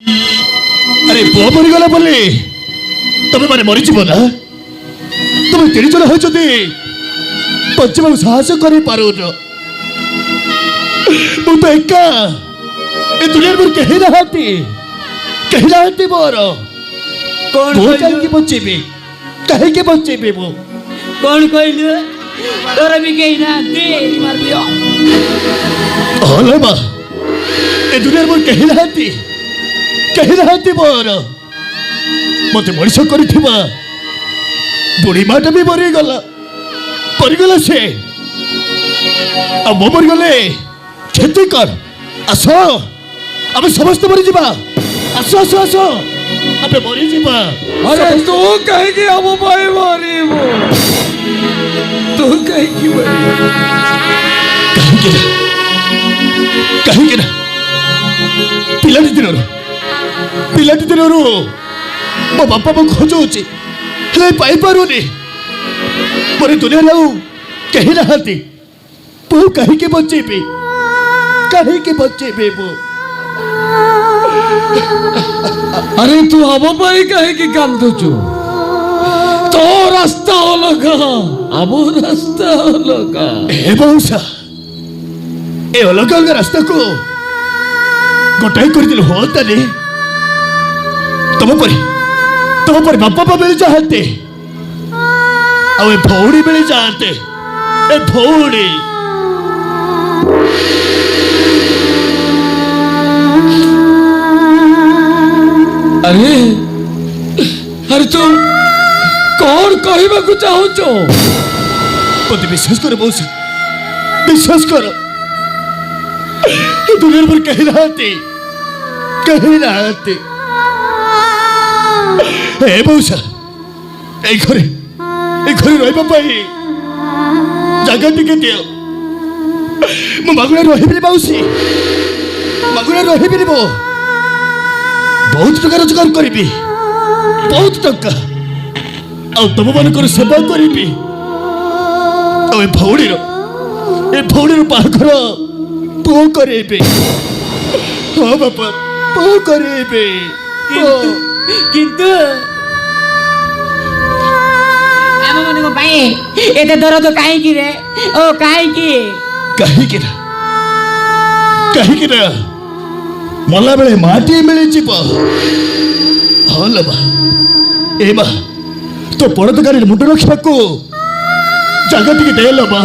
আরে পুଅ মরিগলা বলে তুমি মানে মরিଯିବ না তুমি 3 জন হইଛନ୍ତି ବଞ୍ଚିବାକୁ ସାହସ କରିପାରୁନ ମୁଁ ତ ଏକା ଏ ଦୁନିଆରେ ମୋର କେହି ନାହାନ୍ତି ମୋର कौन ମୁଁ कहलु କାହିଁକି ବଞ୍ଚିବି ମୁଁ कौन कहलु तोर भी कहीं ना दे मार दियो ହଲୋ ମା ଏ ଦୁନିଆରେ ମୋର କେହି ନାହାନ୍ତି ମୋର ମତେ ମଣିଷ କରିଥିବା ବୁଢ଼ୀ ମାଟା ବି ମରିଗଲା ସେ ଆଉ ମୁଁ ମରିଗଲେ କ୍ଷତି କର ଆସ ଆମେ ସମସ୍ତେ ମରିଯିବା ଆସ ଆମେ ମରିଯିବା अरे तू कहीं की अब भाई मारी वो तू कहीं की मारी କାହିଁକି ନା ପିଲାଟି ଦିନରୁ ମୋ ବାପା ମୁଁ ଖୋଜୁଛି ହେଲେ ପାଇପାରୁନି ମୋର ଦୁନିଆରେ ଆଉ କେହି ନାହାନ୍ତି ମୁଁ କାହିଁକି ବଞ୍ଚେଇବି ମୁଁ अरे तू अब भाई कहीं की काम तुझु तो रास्ता अलगा अब रास्ता अलगा ଏ ବଂଶା ଏ ଅଲଗା ଅଲଗା ରାସ୍ତାକୁ ଗୋଟାଇ କରିଦେଲେ ହୁଅନ୍ତାନି ତମ ପରି ବାପା ମିଳିଯାଆନ୍ତେ ଆଉ ଏ ଭଉଣୀ ମିଳିଯାଆନ୍ତେ ଏ ଭଉଣୀ अरे अरे तू कौन कहबा को चाहूचो मत विश्वास कर बौसा विश्वास कर ए दुनिया पर कहीं नाहांती ए बौसा ए घरे रहबा पाई जागा टिके दियो मु मागुरा रहिबिनी बौसी मागुरा रहिबिनी बो बहुत टका रोजगार करी बहुत टका तुम मान सेवा करी ए भौणीर बाहाघर पुओ करे हाँ बापा पुओ करे किंतु ଆମ ମାନଙ୍କ ପାଇଁ ଏତେ ଦରଦ କାହିଁକି ରେ ଓ କାହିଁକି ନା ମଲା ବେଳେ ମାଟି ମିଳିଯିବ ହଁ ଲୋ ମା ଏ ମା ତୋ ପର ଦୋକାନରେ ମୁଣ୍ଡ ରଖିବାକୁ ଜାଗା ଟିକେ ଦେଲ ମା